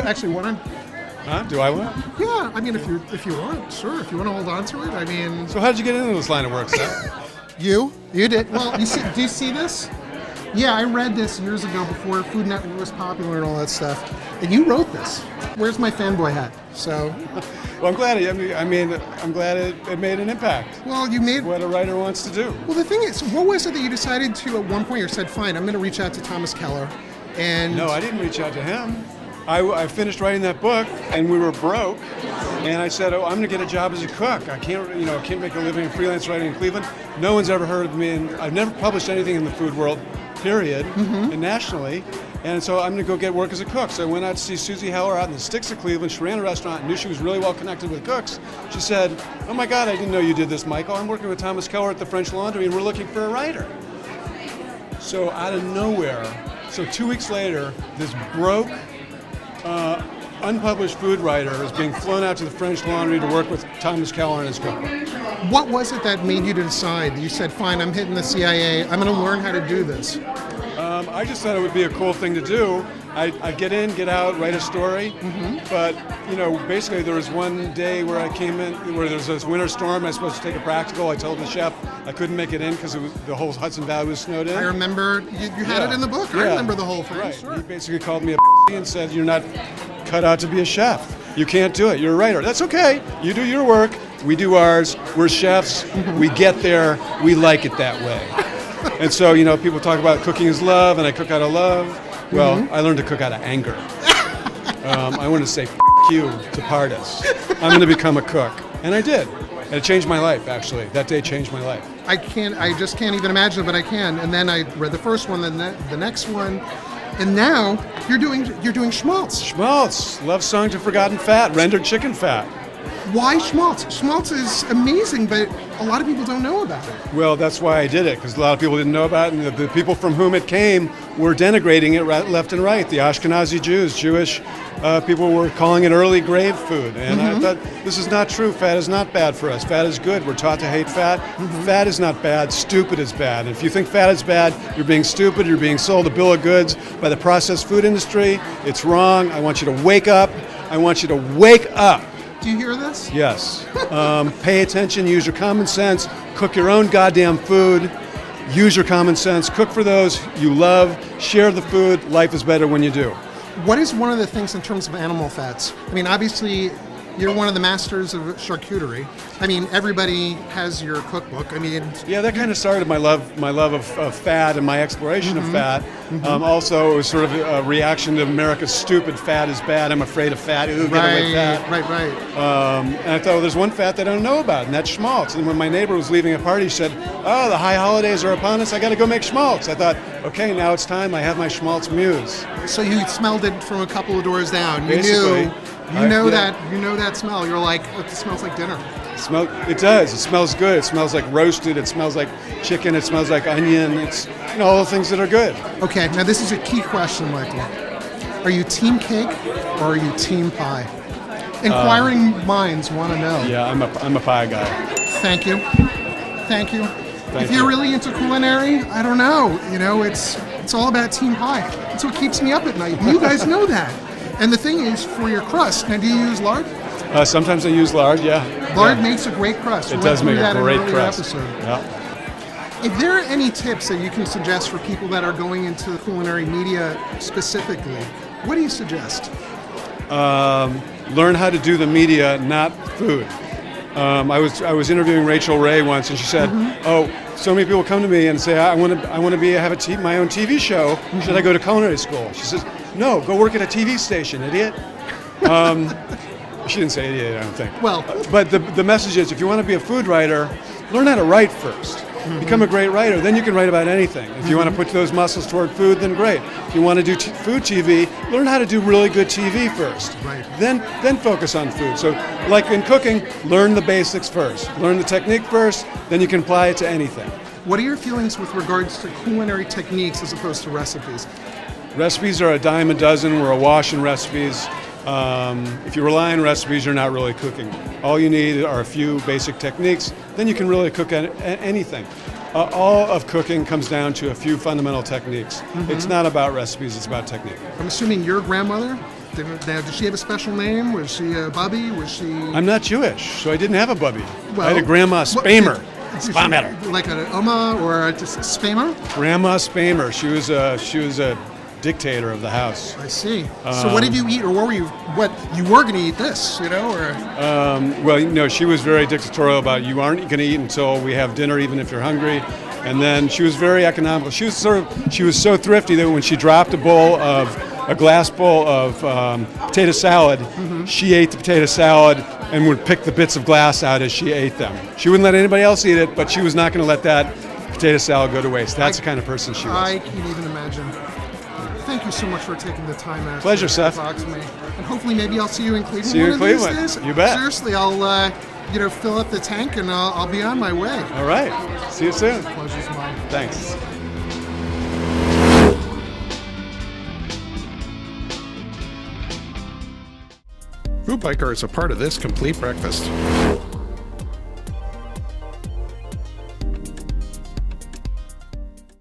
actually want to. Huh? Do I want? Yeah, I mean, if you want, sure. If you want to hold on to it, I mean. So how did you get into this line of work, Seth? You did. Well, do you see this? Yeah, I read this years ago before Food Network was popular and all that stuff. And you wrote this. Where's my fanboy hat? So. Well, I'm glad. I'm glad it made an impact. Well, you made what a writer wants to do. Well, the thing is, what was it that you decided to at one point? You said, "Fine, I'm going to reach out to Thomas Keller," and no, I didn't reach out to him. I finished writing that book, and we were broke. And I said, "Oh, I'm going to get a job as a cook. I can't make a living in freelance writing in Cleveland. No one's ever heard of me, and I've never published anything in the food world, period, and nationally." And so I'm going to go get work as a cook. So I went out to see Susie Heller out in the sticks of Cleveland. She ran a restaurant, knew she was really well connected with cooks. She said, "Oh my God, I didn't know you did this, Michael. I'm working with Thomas Keller at the French Laundry, and we're looking for a writer." So out of nowhere, 2 weeks later, this broke, unpublished food writer is being flown out to the French Laundry to work with Thomas Keller and his cookbook. What was it that made you decide? You said, "Fine, I'm hitting the CIA. I'm going to learn how to do this." I just thought it would be a cool thing to do. I get in, get out, write a story. But basically there was one day where I came in where there was this winter storm. I was supposed to take a practical. I told the chef I couldn't make it in because the whole Hudson Valley was snowed in. I remember you had it in the book. I remember the whole thing. Right. Sure. He basically called me a and said, "You're not cut out to be a chef. You can't do it. You're a writer." That's okay. You do your work. We do ours. We're chefs. We get there. We like it that way. And so, people talk about cooking is love, and I cook out of love. Well, I learned to cook out of anger. I want to say "F you" to Pardis. I'm going to become a cook. And I did. And it changed my life, actually. That day changed my life. I just can't even imagine it, but I can. And then I read the first one, then the next one. And now you're doing schmaltz. Schmaltz. Love song to forgotten fat. Rendered chicken fat. Why schmaltz? Schmaltz is amazing, but a lot of people don't know about it. Well, that's why I did it, because a lot of people didn't know about it, and the people from whom it came were denigrating it left and right. The Ashkenazi Jews, Jewish people were calling it early grave food, and I thought, this is not true. Fat is not bad for us. Fat is good. We're taught to hate fat. Fat is not bad. Stupid is bad. And if you think fat is bad, you're being stupid. You're being sold a bill of goods by the processed food industry. It's wrong. I want you to wake up. I want you to wake up. Do you hear this? Yes. Pay attention, use your common sense, cook your own goddamn food, use your common sense, cook for those you love, share the food. Life is better when you do. What is one of the things in terms of animal fats? I mean, obviously, you're one of the masters of charcuterie. I mean, everybody has your cookbook. I mean, yeah, that kind of started my love of fat and my exploration of fat. Also, it was sort of a reaction to America's stupid "fat is bad. I'm afraid of fat. Ooh, get away fat." Right. And I thought, well, there's one fat that I don't know about, and that's schmaltz. And when my neighbor was leaving a party, she said, "Oh, the high holidays are upon us. I got to go make schmaltz." I thought, okay, now it's time. I have my schmaltz muse. So you smelled it from a couple of doors down. Basically. You know that smell. You're like, it smells like dinner. It does. It smells good. It smells like roasted. It smells like chicken. It smells like onion. It's all the things that are good. Okay, now this is a key question, Michael. Are you team cake or are you team pie? Inquiring minds want to know. Yeah, I'm a pie guy. Thank you. If you're really into culinary, I don't know. It's all about team pie. That's what keeps me up at night. You guys know that. And the thing is, for your crust, now do you use lard? Sometimes I use lard, yeah. Lard makes a great crust. It does make a great crust. Episode. Yeah. If there are any tips that you can suggest for people that are going into culinary media specifically, what do you suggest? Learn how to do the media, not food. I was interviewing Rachel Ray once, and she said, "Oh, so many people come to me and say, I want to have my own TV show. Should I go to culinary school?" She says, "No, go work at a TV station, idiot." She didn't say idiot, I don't think. Well, but the message is, if you want to be a food writer, learn how to write first. Become a great writer, then you can write about anything. If you want to put those muscles toward food, then great. If you want to do food TV, learn how to do really good TV first. Right. Then focus on food. So, like in cooking, learn the basics first. Learn the technique first, then you can apply it to anything. What are your feelings with regards to culinary techniques as opposed to recipes? Recipes are a dime a dozen. We're awash in recipes. If you rely on recipes, you're not really cooking. All you need are a few basic techniques, then you can really cook anything. All of cooking comes down to a few fundamental techniques. It's not about recipes, it's about technique. I'm assuming your grandmother Now, did she have a special name? Was she a Bubby? Was she... I'm not Jewish, so I didn't have a bubby. Well, I had a Grandma what- Spamer. Is she Spamer. like an Oma or just a Spamer? Grandma Spamer. She was a dictator of the house. I see. So what did you eat, or what you were going to eat this, you know, or... Well, she was very dictatorial about you aren't going to eat until we have dinner, even if you're hungry. And then she was very economical. She was so thrifty that when she dropped a glass bowl of potato salad, she ate the potato salad and would pick the bits of glass out as she ate them. She wouldn't let anybody else eat it, but she was not going to let that potato salad go to waste. That's the kind of person she was. I can't even imagine. Thank you so much for taking the time out Pleasure, to Seth. talk to me. And hopefully maybe I'll see you in Cleveland See you one in of these Cleveland. days. You bet. Seriously, I'll fill up the tank and I'll be on my way. All right. See you soon. Pleasure's mine. Thanks. Food Biker is a part of This Complete Breakfast.